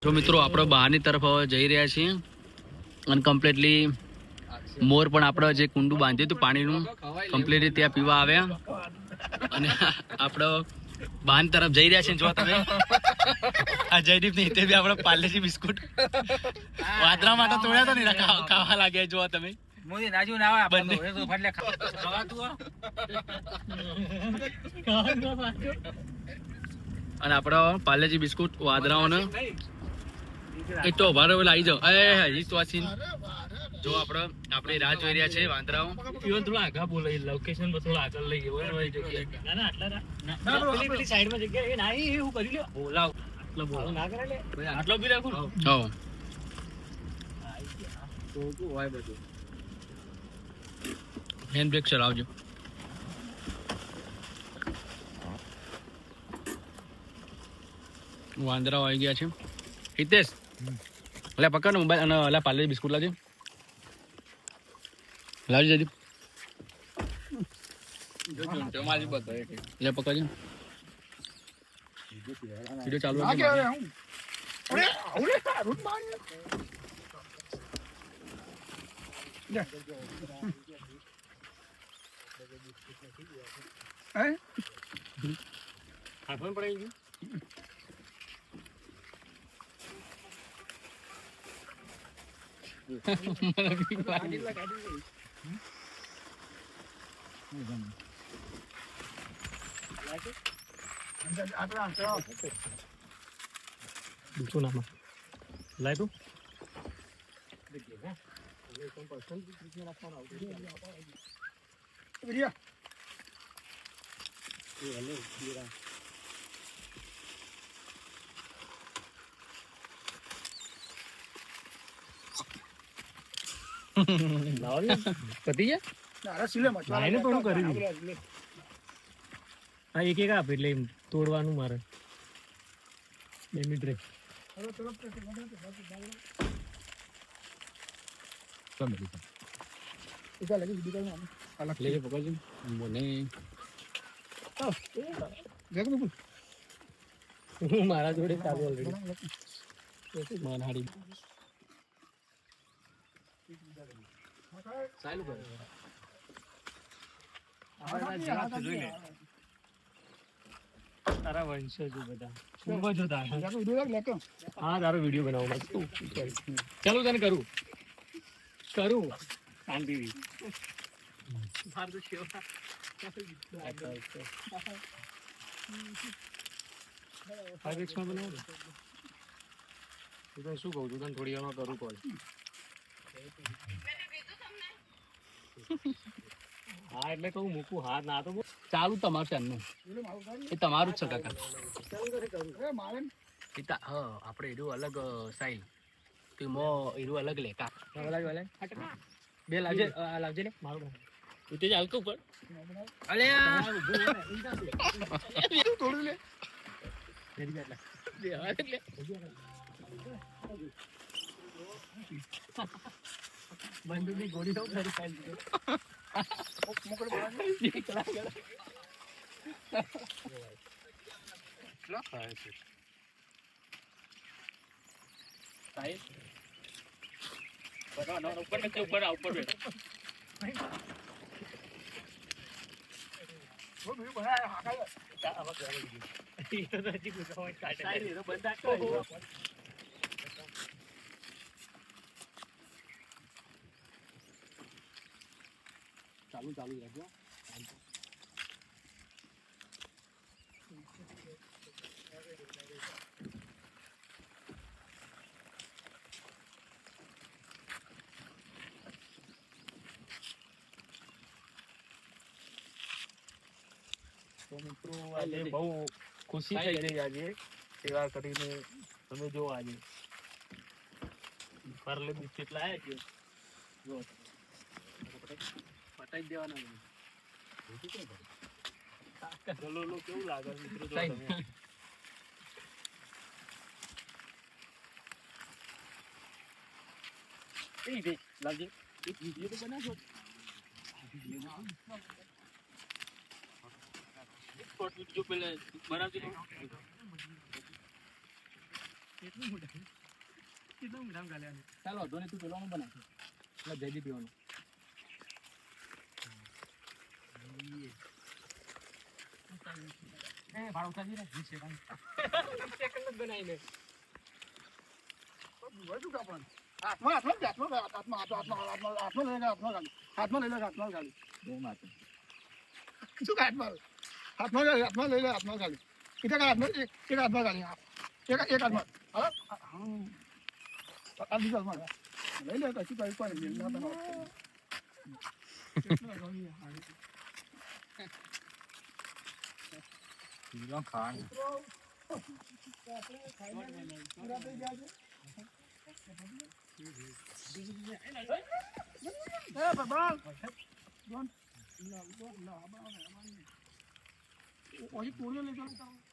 તો મિત્રો આપણે બહારની તરફ હવે જઈ રહ્યા છીએ અને કમ્પ્લીટલી મોર પણ આપણે જે કુંડું બાંધ્યું હતું પાણીનું કમ્પ્લીટલી ત્યાં પીવા આવ્યા અને આપણે બહારની તરફ જઈ રહ્યા છીએ. જો તમે આ જયદીપ નહીં તે બી આપણે પાર્લેજી બિસ્કુટ વાદરા માટે તોડ્યા હતા ને ખાવા લાગ્યા. જો તમે મોદી રાજુ ના આવે બંને. ફાટલે ખાવાતું અને આપણે પાર્લેજી બિસ્કુટ વાદરાઓને એ તો ભારે આવી જાઓ. હજી તો આ સીન જો આપણે રાહ જોઈ રહ્યા છે વાંદરાઓ. ઇવન થોડા આગા બોલે લોકેશન પર થોડા આગળ લઈ ગયો હોય જગ્યાએ. ના ના આટલા ના પેલી સાઈડમાં જગ્યા એ ના એ હું કરી લ્યો બોલાવ આટલો બોલાવ ના કરે લે આટલો બી રાખું હો તો શું હોય બધું હેન્ડ બ્રેક ચલાવજો. વાંદરાઓ આવી ગયા છે. હિતેશ એટલે પકડ મોબાઈલ અને અલા પાર્લે બિસ્કુટ લાવજો. લાવજો જલ્દી. એટલે પકડજો. વિડિયો ચાલુ રાખજો. હાથમાં પડાઈ ગયું શું નામ લાય તું પતી ગયા હા એક એક આપ એટલે તોડવાનું મારે 2 મિનિટ રે લેજો પકડજો. મને હું મારા જોડે ચાલુ ઓલરેડી માનહાડી તારા વંશજો બધા પૂર્વજો તારા હા તારો વિડીયો બનાવવા માંગુ ચાલો તને કરું શાંતિથી શું કહું છું તને થોડી વારમાં કરું કોલ. હા એટલે કહું મૂકું હા ના તો ચાલુ તમારું ચેનલનું એ તમારું જ છે કાકા. હા આપણે એનું અલગ સાઈલ તેમાં એનું અલગ લે કા બે લાવજે લાવજે ને મારું તું તે ચાલતો ઉપર થોડું લે બંદૂકની ગોળી તો ફરી ખાઈ ચાલુ રાખજો. તો મિત્રો આજે બહુ ખુશી થઈ રહી આજે સેવા કરીને તમે જો આજે પાર્લે બિસ્કિટ લાયા છે જો પટાઈ દેવાના ગલો કેવું લાગે મિત્રો જો તમે એ દે લાગજે એક વિડિયો તો બનાવજો શોર્ટ વિડિયો પહેલા બનાવજો કેટલું મોટા કેટલું મીઠામ ગાલ્યા ચાલો વાંધો નહીં, તું પેલાનું બનાવશે એટલે જયદીપ પીવાનું. ભાડું ઉતારી દે 20 સેકન્ડ. સેકન્ડ બનાવીને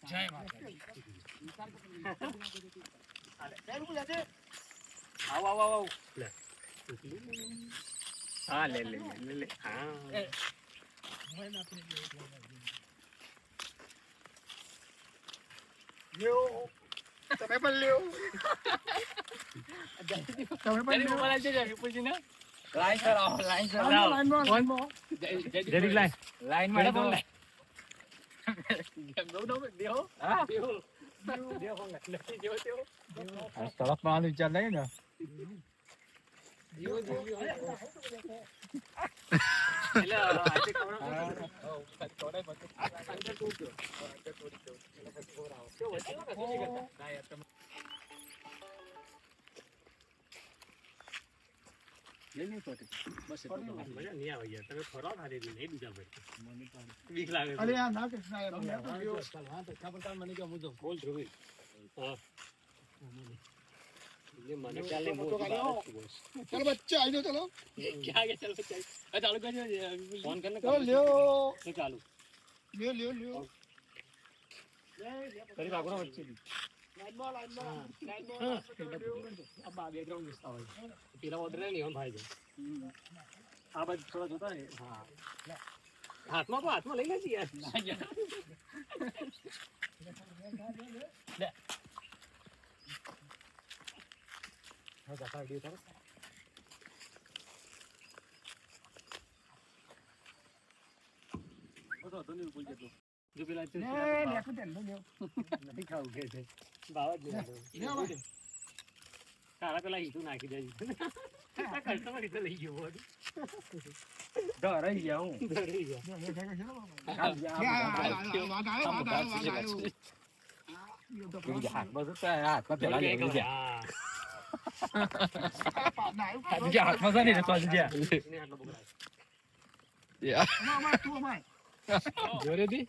જય માતા. આવો આવો આવો. લે હા લે લે લે લે હા. તમે પણ લ્યો. લાઈન કરાવો, લાઈન કરાવો. જરીક લાઈન લાઈન માં દો. તળપમાં વિચાર લઈ ને. અરે આ ના કૃષ્ણ યાર, મને તો લ્યો. ચલો બચ્ચા આવી જાઓ, ચલો લ્યો ચાલુ લ્યો લ્યો. પેલા ઓર્ડર નહીં ભાઈ આ બધું થોડા જોતા ને. હા હાથમાં લઈ લેજે યાર. જો પેલા નથી ખાવું કે છે ભાવ જ નહીં. તારા પેલા હીધું નાખી દે. કસ્ટમર રીતે લઈ ગયો બધું. ડરાઈ ગયા હું. ડરી ગયા. હાથમાં તો હાથમાં પેલા લઈ ગયા. હા. હાથમાં છે ને તો જ એને આટલો બગડાય. જોરેથી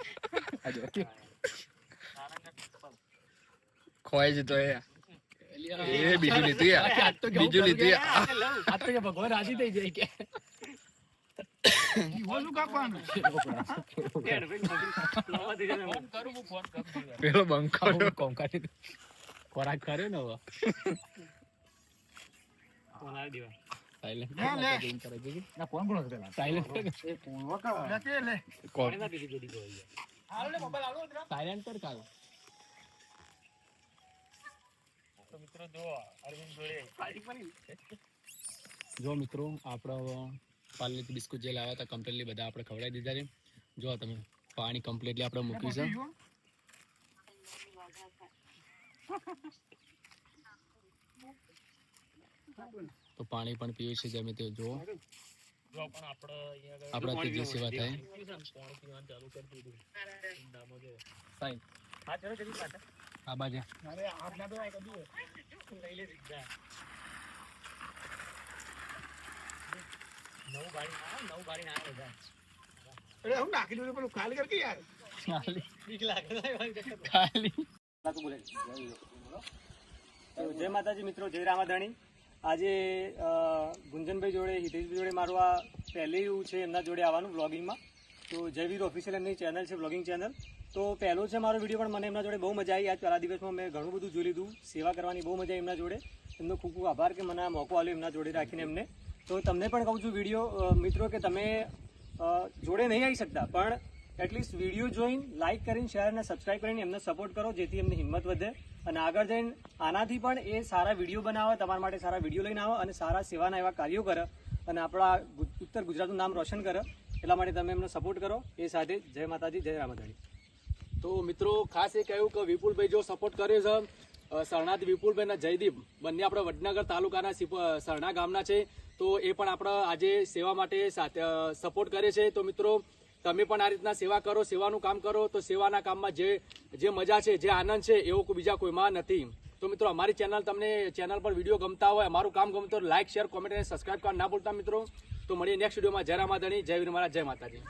ખોવાઈ જતો એ બીજું લીધું યાર, બીજું લીધું યાર. આ તો ભગવાન રાજી થઈ જાય કે પેલો બંકો ખોરાક કર્યો ને હવે કોના દેવા ના કોણ કોણ હતા? સાયલેન્ટ કોણ એના બીજી જોડી ગઈ સાયલેન્ટ પર કાલ તો મિત્રો જો અરવિંદ જોડે જો મિત્રો આપણો પાર્લેથી બિસ્કુટ જે લાવ્યા હતા કમ્પ્લીટલી બધા આપણે ખવડાવી દીધા છે. જો તમે પાણી કમ્પ્લીટલી આપણે મૂક્યું છે. તો પાણી પણ પીવું છે જેમ તે જો આપણાથી જે સેવા થાય. આ બાજુ નાખી દઉં પેલું ખાલી કરકે યાર. જય માતાજી મિત્રો, જય રામાધણી. આજે ગુંજનભાઈ જોડે હિતેશભાઈ જોડે મારું આ પહેલું છે એમના જોડે આવવાનું વ્લોગિંગમાં. તો જયવીર ઓફિશિયલ એમની ચેનલ છે, વ્લોગિંગ ચેનલ. તો પહેલો છે મારો વિડીયો, પણ મને એમના જોડે બહુ મજા આવી. આજ પહેલા દિવસમાં મેં ઘણું બધું જોઈ લીધું, સેવા કરવાની બહુ મજા આવી એમના જોડે. એમનો ખૂબ ખૂબ આભાર કે મને આ મોકો આપ્યો એમના જોડે રાખીને એમને. તો તમને પણ કહું છું વિડીયો મિત્રો કે તમે જોડે નહીં આવી શકતા, પણ એટલીસ્ટ વિડીયો જોઈને લાઇક કરીને શેર અને સબસ્ક્રાઈબ કરીને એમને સપોર્ટ કરો, જેથી એમની હિંમત વધે અને આગળ જઈને આનાથી પણ એ સારા વિડીયો બનાવે, તમારા માટે સારા વિડીયો લઈને આવે અને સારા સેવાના એવા કાર્યો કરે અને આપણા ઉત્તર ગુજરાતનું નામ રોશન કરે. એટલા માટે તમે એમનો સપોર્ટ કરો. એ સાથે જય માતાજી, જય રામાધણી. તો મિત્રો ખાસ એ કહ્યું કે વિપુલભાઈ જો સપોર્ટ કર્યો છે, સરણાથી વિપુલભાઈ અને જયદીપ બંને આપણે વડનગર તાલુકાના સરણા ગામના છે. તો એ પણ આપણે આજે સેવા માટે સપોર્ટ કરે છે. તો મિત્રો તમે પણ આ રીતના સેવા કરો, સેવાનું કામ કરો. તો સેવાના કામમાં જે મજા છે, જે આનંદ છે એવો બીજા કોઈમાં નથી. તો મિત્રો અમારી ચેનલ પર વિડીયો ગમતા હોય, અમારું કામ ગમતો હોય, લાઈક, શેર, કોમેન્ટ અને સબસ્ક્રાઈબ કરવા ના ભૂલતા મિત્રો. તો મળીએ નેક્સ્ટ વિડીયોમાં. જય રામાધણી, જય વીર મહારાજ, જય માતાજી.